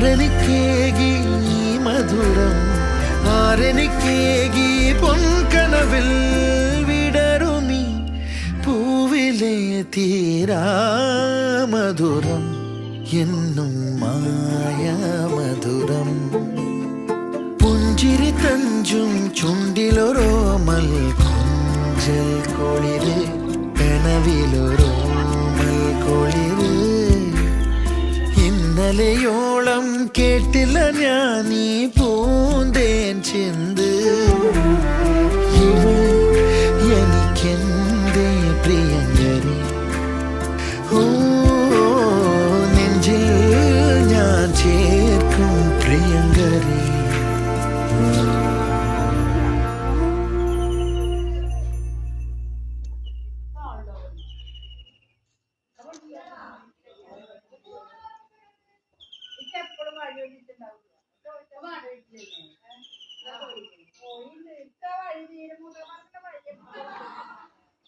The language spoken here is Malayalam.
ആരെനിക്കേകി മധുരം, ആരെനിക്കേകി പൊൻകനവിൽ വിടരുമീ പൂവിലെ തീരാ മധുരം, എന്നും മായ മധുരം. പുഞ്ചിരി തഞ്ചും ചുണ്ടിലൊരോമൽ കൊഞ്ചൽ കൊളിര്, കനവിലൊരോമൽ കൊളിര്. ഇന്നലെയോളം കേട്ടില്ല ഞാൻ ഈ പൂന്തേൻ ചിന്ത്. ഇവൾ എനിക്കെന്തേ പ്രിയങ്കരി, ഓ നെഞ്ചിൽ ഞാൻ ചേർക്കും പ്രിയങ്കരി. എപ്പോഴും